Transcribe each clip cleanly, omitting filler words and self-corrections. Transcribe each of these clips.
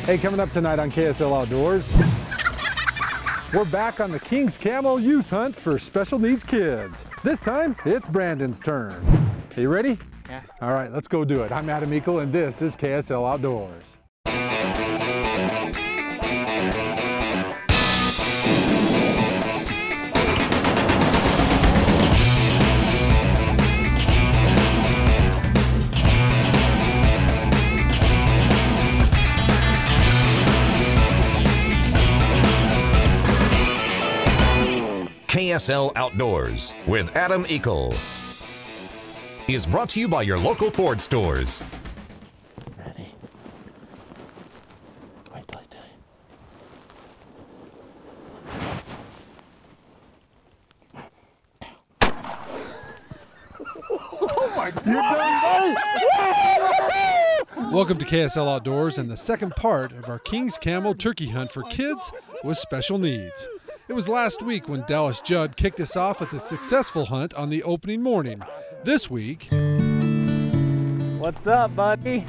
Hey, coming up tonight on KSL Outdoors, we're back on the Kings Camo youth hunt for special needs kids. This time, it's Brandon's turn. Are you ready? Yeah. All right, let's go do it. I'm Adam Eakle, and this is KSL Outdoors. KSL Outdoors with Adam Eakle is brought to you by your local Ford stores. Ready? Wait till I tell you. Oh my God! Welcome to KSL Outdoors and the second part of our Kings Camo turkey hunt for kids with special needs. It was last week when Dallas Judd kicked us off with a successful hunt on the opening morning. This week... What's up, buddy?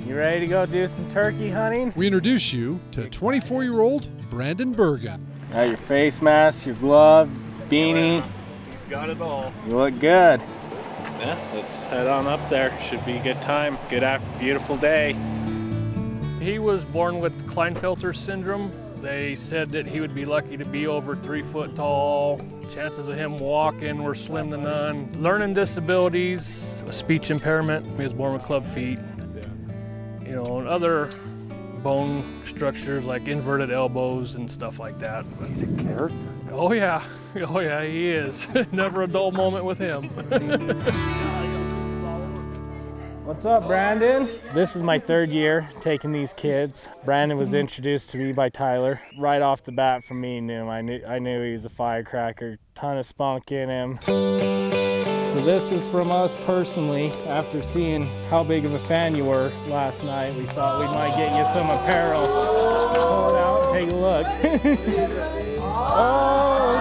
You ready to go do some turkey hunting? We introduce you to 24-year-old Brandon Bergen. Got your face mask, your glove, beanie. He's got it all. You look good. Yeah, let's head on up there. Should be a good time. Beautiful day. He was born with Klinefelter syndrome. They said that he would be lucky to be over 3 foot tall. Chances of him walking were slim to none. Learning disabilities, a speech impairment. He was born with club feet. You know, and other bone structures like inverted elbows and stuff like that. He's a character. Oh yeah, he is. Never a dull moment with him. What's up, Brandon? This is my third year taking these kids. Brandon was introduced to me by Tyler. Right off the bat from meeting him, I knew he was a firecracker. Ton of spunk in him. So this is from us personally. After seeing how big of a fan you were last night, we thought we might get you some apparel. Pull it out, take a look. Oh,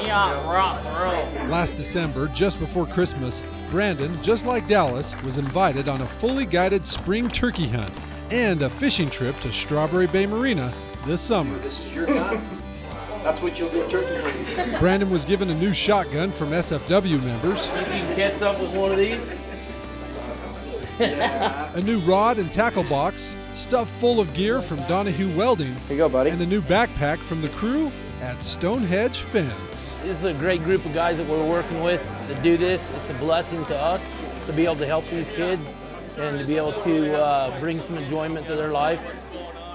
Yeah, rock and roll. Last December, just before Christmas, Brandon, just like Dallas, was invited on a fully guided spring turkey hunt and a fishing trip to Strawberry Bay Marina this summer. This is your gun. That's what you'll get turkey hunting. Brandon was given a new shotgun from SFW members, You can catch up with one of these? a new rod and tackle box stuffed full of gear from Donahue Welding, here you go, buddy. and a new backpack from the crew at Stonehedge Fence. This is a great group of guys that we're working with to do this. It's a blessing to us to be able to help these kids and to be able to bring some enjoyment to their life.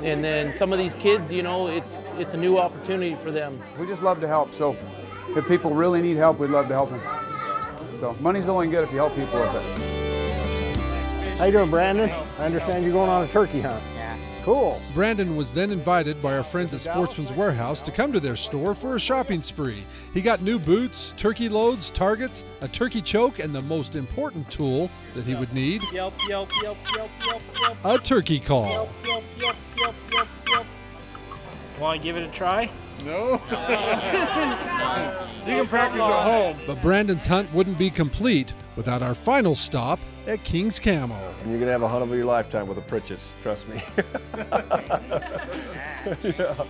And then some of these kids, you know, it's a new opportunity for them. We just love to help, so if people really need help, we'd love to help them. So money's only good if you help people with it. How you doing, Brandon? I understand you're going on a turkey hunt. Yeah. Cool. Brandon was then invited by our friends at Sportsman's Warehouse to come to their store for a shopping spree. He got new boots, turkey loads, targets, a turkey choke, and the most important tool that he would need, Yelp, yelp, yelp, yelp, yelp, yelp. a turkey call. Yelp, yelp, yelp, yelp, yelp, yelp. Want to give it a try? No. You can practice at home. But Brandon's hunt wouldn't be complete without our final stop at Kings Camo. And you're gonna have a hunt of your lifetime with a Pritchett, trust me. Yeah.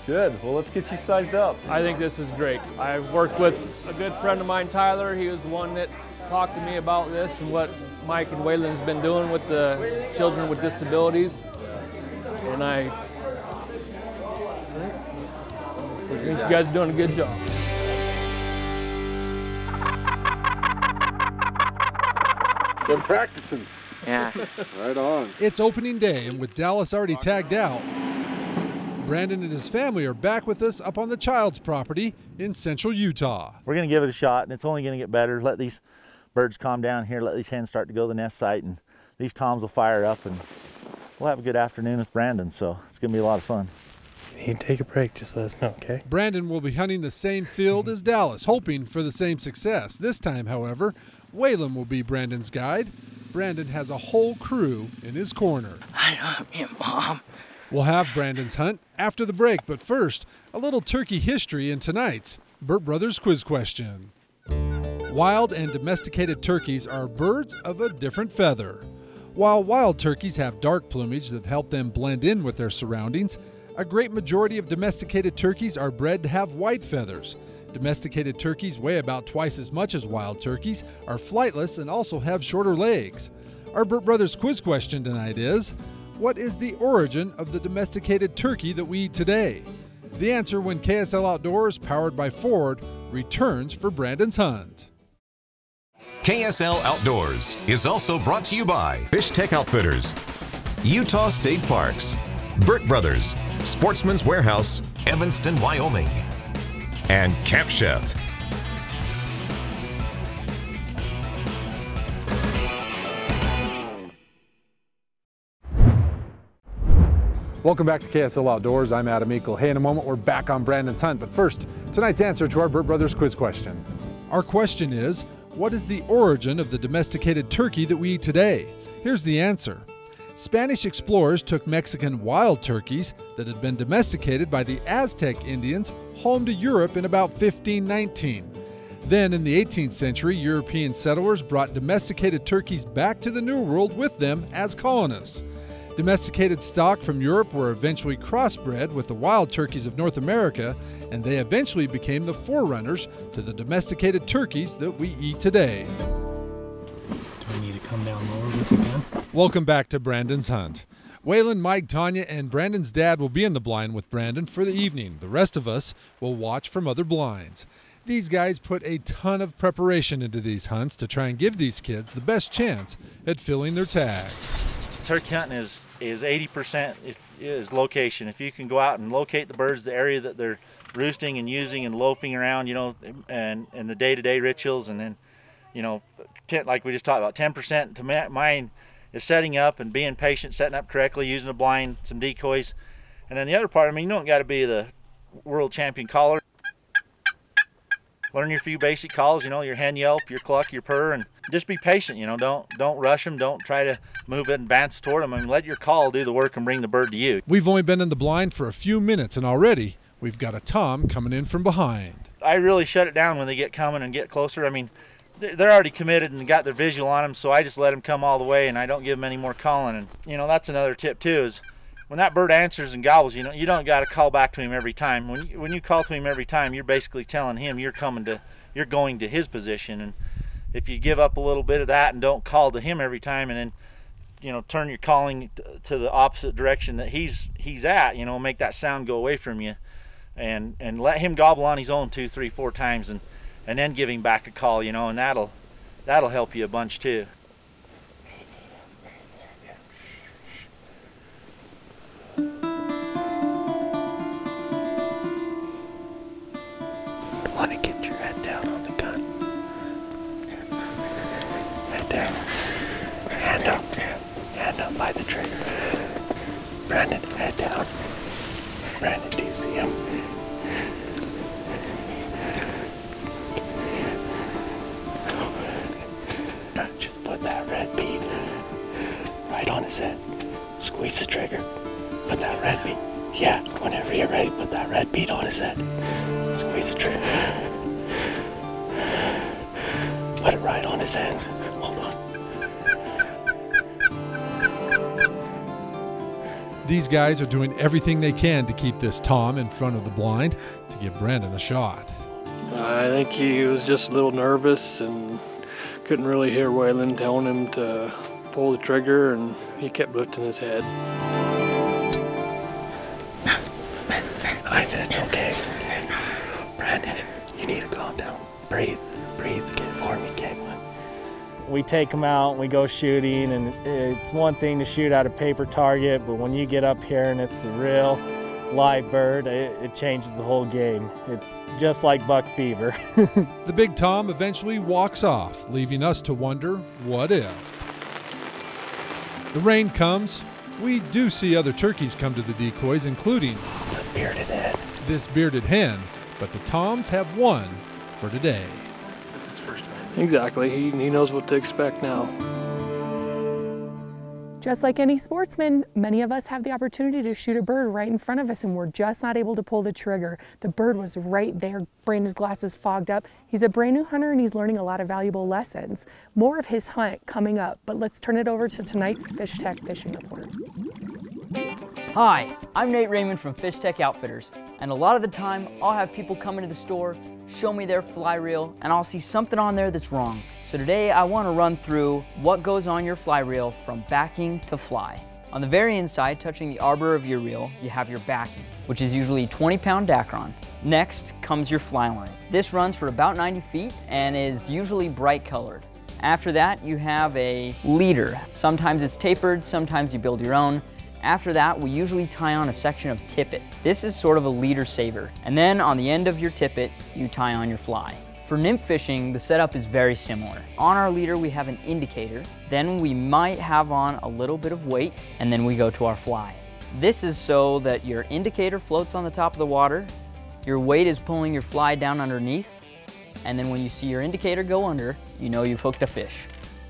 Good. Well, let's get you sized up. I think this is great. I've worked with a good friend of mine, Tyler. He was the one that talked to me about this and what Mike and Waylon's been doing with the children with disabilities. And I think you guys are doing a good job. Been practicing. Yeah. Right on. It's opening day, and with Dallas already tagged out, Brandon and his family are back with us up on the child's property in central Utah. We're going to give it a shot, and it's only going to get better. Let these birds calm down here, let these hens start to go to the nest site, and these toms will fire up, and we'll have a good afternoon with Brandon, so it's going to be a lot of fun. If you take a break, just let us know, okay? Brandon will be hunting the same field as Dallas, hoping for the same success. This time, however, Waylon will be Brandon's guide. Brandon has a whole crew in his corner. I love you, Mom. We'll have Brandon's hunt after the break, but first, a little turkey history in tonight's Burt Brothers Quiz Question. Wild and domesticated turkeys are birds of a different feather. While wild turkeys have dark plumage that help them blend in with their surroundings, a great majority of domesticated turkeys are bred to have white feathers. Domesticated turkeys weigh about twice as much as wild turkeys, are flightless, and also have shorter legs. Our Burt Brothers quiz question tonight is, what is the origin of the domesticated turkey that we eat today? The answer when KSL Outdoors, powered by Ford, returns for Brandon's Hunt. KSL Outdoors is also brought to you by Fish Tech Outfitters, Utah State Parks, Burt Brothers, Sportsman's Warehouse, Evanston, Wyoming, and Camp Chef. Welcome back to KSL Outdoors. I'm Adam Eakle. Hey, in a moment we're back on Brandon's Hunt, but first, tonight's answer to our Burt Brothers quiz question. Our question is, what is the origin of the domesticated turkey that we eat today? Here's the answer. Spanish explorers took Mexican wild turkeys that had been domesticated by the Aztec Indians home to Europe in about 1519. Then in the 18th century, European settlers brought domesticated turkeys back to the New World with them as colonists. Domesticated stock from Europe were eventually crossbred with the wild turkeys of North America, and they eventually became the forerunners to the domesticated turkeys that we eat today. Do we need to come down lower with you again? Welcome back to Brandon's Hunt. Waylon, Mike, Tanya, and Brandon's dad will be in the blind with Brandon for the evening. The rest of us will watch from other blinds. These guys put a ton of preparation into these hunts to try and give these kids the best chance at filling their tags. Turkey hunting is 80% is location. If you can go out and locate the birds, the area that they're roosting and using and loafing around, you know, and the day-to-day rituals, and then, you know, like we just talked about, 10% to mine is setting up and being patient, setting up correctly, using a blind, some decoys, and then the other part, I mean, you don't got to be the world champion caller. Learn your few basic calls, you know, your hen yelp, your cluck, your purr, and just be patient, you know, don't rush them, don't try to move it and advance toward them, and let your call do the work and bring the bird to you. We've only been in the blind for a few minutes, and already we've got a tom coming in from behind. I really shut it down when they get coming and get closer. I mean, they're already committed and got their visual on them, so I just let them come all the way, and I don't give them any more calling. And, you know, that's another tip too, is when that bird answers and gobbles, you know, you don't got to call back to him every time. When you call to him every time, you're basically telling him you're going to his position. And if you give up a little bit of that and don't call to him every time, and then, you know, turn your calling to the opposite direction that he's at, you know, make that sound go away from you, and let him gobble on his own 2, 3, 4 times, and then give him back a call, you know, and that'll help you a bunch too. Want to get your head down on the gun. Head down. Hand up. Hand up by the trigger. Brandon, head down. Brandon, do you see him? Just put that red bead right on his head. Squeeze the trigger. Put that red bead. Yeah, whenever you're ready, put that red bead on his head. Squeeze the trigger. Put it right on his hands. Hold on. These guys are doing everything they can to keep this tom in front of the blind to give Brandon a shot. I think he was just a little nervous and couldn't really hear Waylon telling him to pull the trigger, and he kept lifting his head. It's okay. Brandon, you need to calm down. Breathe for me, okay? We take them out and we go shooting, and it's one thing to shoot at a paper target, but when you get up here and it's a real live bird, it changes the whole game. It's just like buck fever. The big tom eventually walks off, leaving us to wonder, what if? The rain comes. We do see other turkeys come to the decoys, including it's a bearded hen. This bearded hen, but the toms have won for today. Exactly, he knows what to expect now. Just like any sportsman, many of us have the opportunity to shoot a bird right in front of us and we're just not able to pull the trigger. The bird was right there. Brandon's glasses fogged up. He's a brand new hunter and he's learning a lot of valuable lessons. More of his hunt coming up, but let's turn it over to tonight's Fish Tech Fishing Report. Hi, I'm Nate Raymond from Fish Tech Outfitters, and a lot of the time I'll have people come into the store, show me their fly reel, and I'll see something on there that's wrong. So today I want to run through what goes on your fly reel from backing to fly. On the very inside, touching the arbor of your reel, you have your backing, which is usually a 20-pound Dacron. Next comes your fly line. This runs for about 90 feet and is usually bright colored. After that, you have a leader. Sometimes it's tapered, sometimes you build your own. After that, we usually tie on a section of tippet. This is sort of a leader saver. And then on the end of your tippet, you tie on your fly. For nymph fishing, the setup is very similar. On our leader, we have an indicator. Then we might have on a little bit of weight, and then we go to our fly. This is so that your indicator floats on the top of the water, your weight is pulling your fly down underneath, and then when you see your indicator go under, you know you've hooked a fish.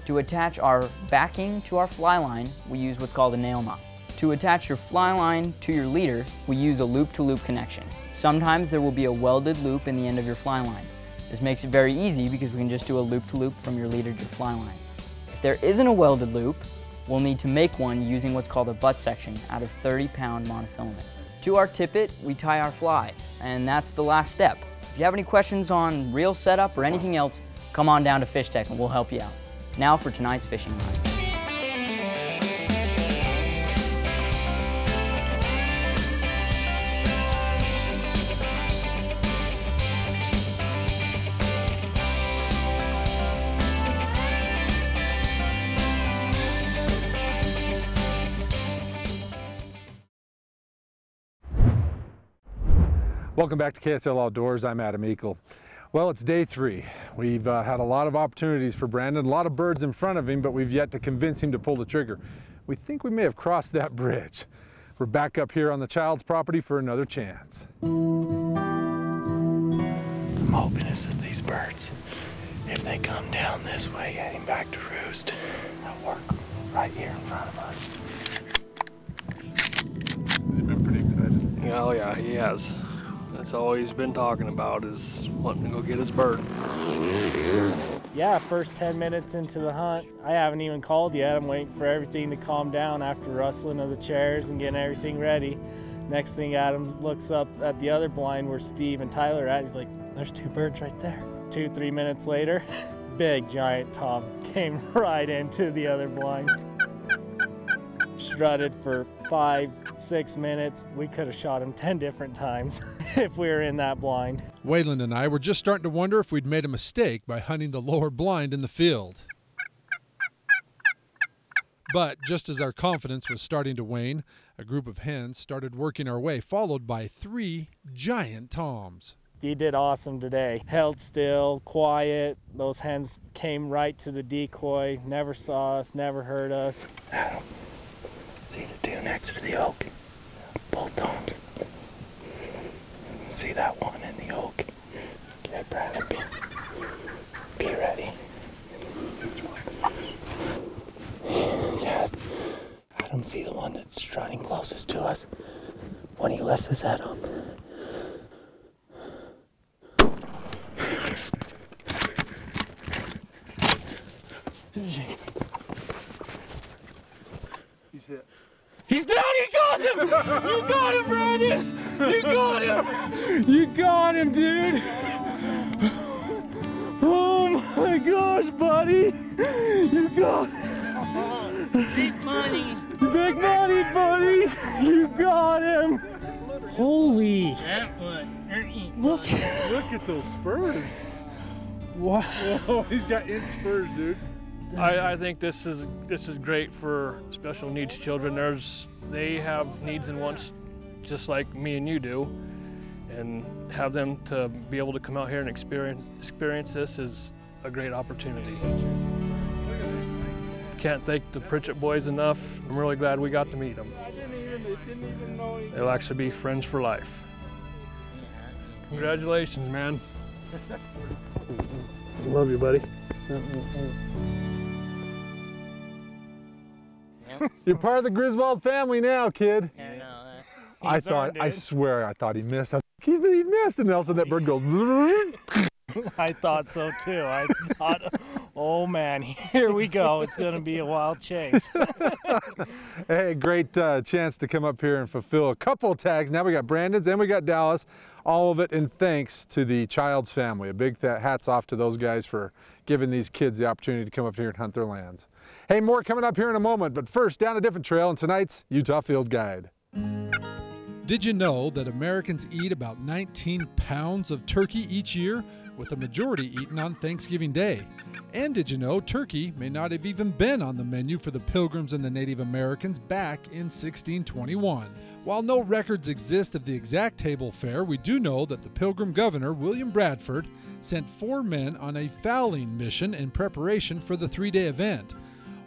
To attach our backing to our fly line, we use what's called a nail knot. To attach your fly line to your leader, we use a loop-to-loop connection. Sometimes there will be a welded loop in the end of your fly line. This makes it very easy because we can just do a loop-to-loop from your leader to your fly line. If there isn't a welded loop, we'll need to make one using what's called a butt section out of 30-pound monofilament. To our tippet, we tie our fly, and that's the last step. If you have any questions on reel setup or anything else, come on down to Fish Tech and we'll help you out. Now for tonight's fishing line. Welcome back to KSL Outdoors. I'm Adam Eakle. Well, it's day 3. We've had a lot of opportunities for Brandon, a lot of birds in front of him, but we've yet to convince him to pull the trigger. We think we may have crossed that bridge. We're back up here on the child's property for another chance. I'm hoping it's these birds. If they come down this way heading back to roost, they'll work right here in front of us. Has he been pretty excited? Oh yeah, he has. That's all he's been talking about, is wanting to go get his bird. Yeah, first 10 minutes into the hunt, I haven't even called yet. I'm waiting for everything to calm down after rustling of the chairs and getting everything ready. Next thing, Adam looks up at the other blind where Steve and Tyler are at. He's like, there's 2 birds right there. 2-3 minutes later, big giant tom came right into the other blind. Strutted for 5-6 minutes. We could have shot him 10 different times if we were in that blind. Waylon and I were just starting to wonder if we'd made a mistake by hunting the lower blind in the field. But just as our confidence was starting to wane, a group of hens started working our way, followed by 3 giant toms. He did awesome today. Held still, quiet. Those hens came right to the decoy, never saw us, never heard us. Adam, see the 2 next to the oak? Bull toms. See that one in the oak? Okay, Brandon, be ready. Yes. Adam, see the one that's strutting closest to us? When he lifts his head up. He's hit. He's down! You got him! You got him, Brandon! You got him! You got him, dude! Oh my gosh, buddy! You got him! Big money! Big money, buddy! You got him! Holy! Look at those spurs. Wow! Whoa, he's got inch spurs, dude. I think this is great for special needs children. They have needs and wants just like me and you do, and have them to be able to come out here and experience this is a great opportunity. Can't thank the Pritchett boys enough. I'm really glad we got to meet them. They'll actually be friends for life. Congratulations, man. Love you, buddy. You're part of the Griswold family now, kid. Yeah, no, I swear I thought he missed. He missed, and all of a sudden that bird goes. I thought so too. I thought, oh man, here we go. It's going to be a wild chase. Hey, great chance to come up here and fulfill a couple of tags. Now we got Brandon's and we got Dallas. All of it in thanks to the Childs family. A big hats off to those guys for giving these kids the opportunity to come up here and hunt their lands. Hey, more coming up here in a moment, but first, down a different trail in tonight's Utah Field Guide. Did you know that Americans eat about 19 pounds of turkey each year, with the majority eaten on Thanksgiving Day? And did you know turkey may not have even been on the menu for the Pilgrims and the Native Americans back in 1621? While no records exist of the exact table fare, we do know that the Pilgrim governor, William Bradford, sent 4 men on a fowling mission in preparation for the 3-day event.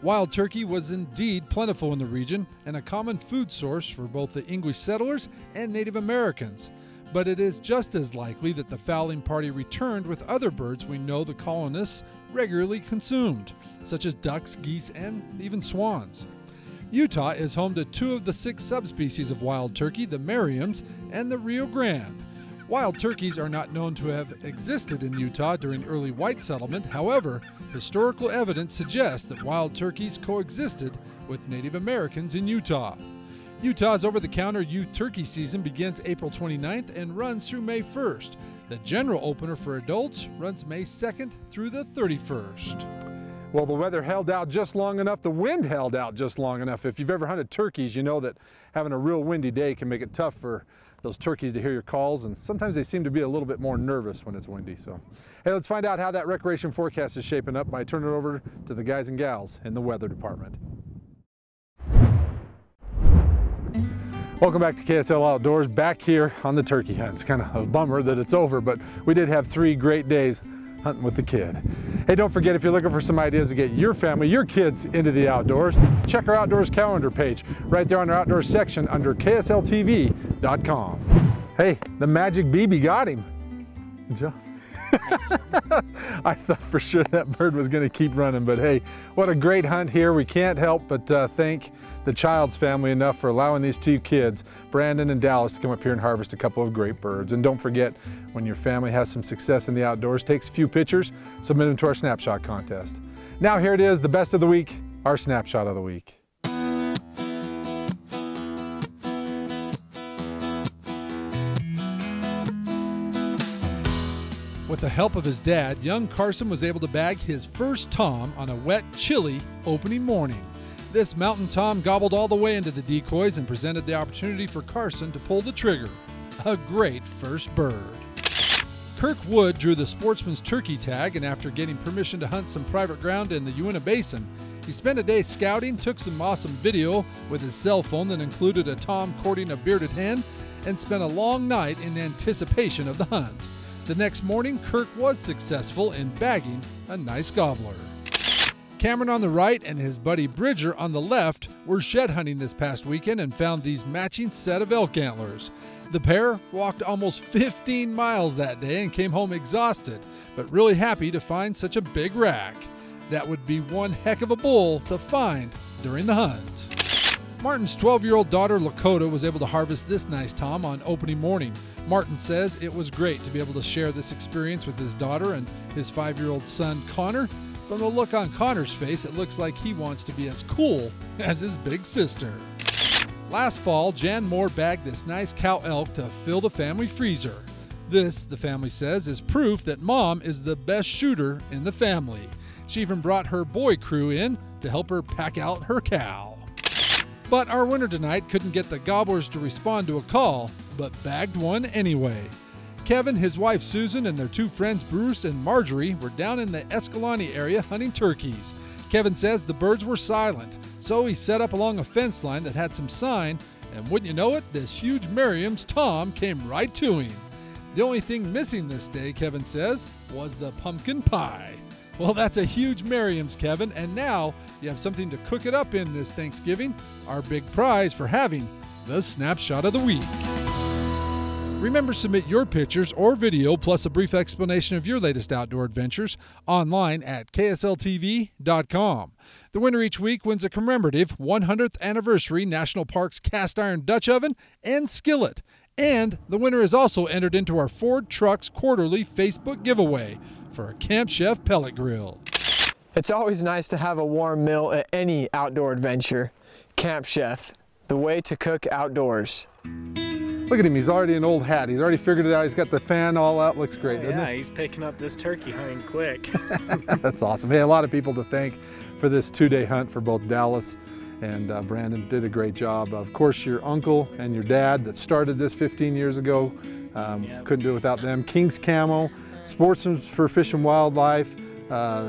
Wild turkey was indeed plentiful in the region and a common food source for both the English settlers and Native Americans. But it is just as likely that the fowling party returned with other birds we know the colonists regularly consumed, such as ducks, geese, and even swans. Utah is home to 2 of the 6 subspecies of wild turkey, the Merriam's and the Rio Grande. Wild turkeys are not known to have existed in Utah during early white settlement. However, historical evidence suggests that wild turkeys coexisted with Native Americans in Utah. Utah's over-the-counter youth turkey season begins April 29th and runs through May 1st. The general opener for adults runs May 2nd through the 31st. Well, the weather held out just long enough. The wind held out just long enough. If you've ever hunted turkeys, you know that having a real windy day can make it tough for those turkeys to hear your calls, and sometimes they seem to be a little bit more nervous when it's windy. So, hey, let's find out how that recreation forecast is shaping up by turning it over to the guys and gals in the weather department. Welcome back to KSL Outdoors, back here on the turkey hunt. It's kind of a bummer that it's over, but we did have 3 great days hunting with the kid. Hey, don't forget, if you're looking for some ideas to get your family, your kids into the outdoors, check our outdoors calendar page right there on our outdoors section under ksltv.com. Hey, the magic BB got him. Good job. I thought for sure that bird was going to keep running, but hey, what a great hunt here. We can't help but thank the Childs family enough for allowing these 2 kids, Brandon and Dallas, to come up here and harvest a couple of great birds. And don't forget, when your family has some success in the outdoors, takes a few pictures, submit them to our snapshot contest. Now here it is, the best of the week, our snapshot of the week. With the help of his dad, young Carson was able to bag his first tom on a wet, chilly opening morning. This mountain tom gobbled all the way into the decoys and presented the opportunity for Carson to pull the trigger. A great first bird. Kirk Wood drew the Sportsman's Turkey tag, and after getting permission to hunt some private ground in the Uinta Basin, he spent a day scouting, took some awesome video with his cell phone that included a tom courting a bearded hen, and spent a long night in anticipation of the hunt. The next morning, Kirk was successful in bagging a nice gobbler. Cameron on the right and his buddy Bridger on the left were shed hunting this past weekend and found these matching set of elk antlers. The pair walked almost 15 miles that day and came home exhausted, but really happy to find such a big rack. That would be one heck of a bull to find during the hunt. Martin's 12-year-old daughter Lakota was able to harvest this nice tom on opening morning. Martin says it was great to be able to share this experience with his daughter and his 5-year-old son Connor. From the look on Connor's face, it looks like he wants to be as cool as his big sister. Last fall, Jan Moore bagged this nice cow elk to fill the family freezer. This, the family says, is proof that Mom is the best shooter in the family. She even brought her boy crew in to help her pack out her cow. But our winner tonight couldn't get the gobblers to respond to a call, but bagged one anyway. Kevin, his wife Susan, and their 2 friends Bruce and Marjorie were down in the Escalante area hunting turkeys. Kevin says the birds were silent, so he set up along a fence line that had some sign, and wouldn't you know it, this huge Merriam's tom came right to him. The only thing missing this day, Kevin says, was the pumpkin pie. Well, that's a huge Merriam's, Kevin, and now you have something to cook it up in this Thanksgiving, our big prize for having the Snapshot of the Week. Remember, submit your pictures or video plus a brief explanation of your latest outdoor adventures online at ksltv.com. The winner each week wins a commemorative 100th anniversary National Parks cast iron Dutch oven and skillet. And the winner is also entered into our Ford Trucks quarterly Facebook giveaway for a Camp Chef pellet grill. It's always nice to have a warm meal at any outdoor adventure. Camp Chef, the way to cook outdoors. Look at him, he's already an old hat. He's already figured it out. He's got the fan all out. Looks great, doesn't yeah, it? He's picking up this turkey hunting quick. That's awesome. Hey, a lot of people to thank for this two-day hunt for both Dallas and Brandon. Did a great job. Of course, your uncle and your dad that started this 15 years ago. Couldn't do it without them. Kings Camo, Sportsman's for Fish and Wildlife,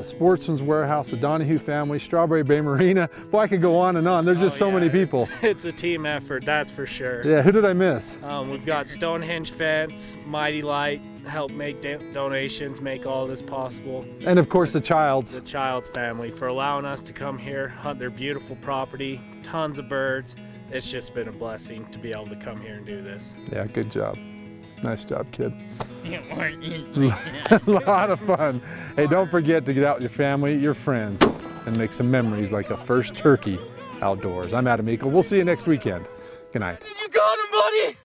Sportsman's Warehouse, the Donahue family, Strawberry Bay Marina. Boy, I could go on and on. There's just so many people. It's a team effort, that's for sure. Yeah, who did I miss? We've got Stonehenge Fence, Mighty Light, help make donations, make all this possible. And of course the Childs. The Childs family for allowing us to come here, hunt their beautiful property, tons of birds. It's just been a blessing to be able to come here and do this. Yeah, good job. Nice job, kid. A lot of fun. Hey, don't forget to get out with your family, your friends, and make some memories like a first turkey outdoors. I'm Adam Eakle. We'll see you next weekend. Good night. You got him, buddy!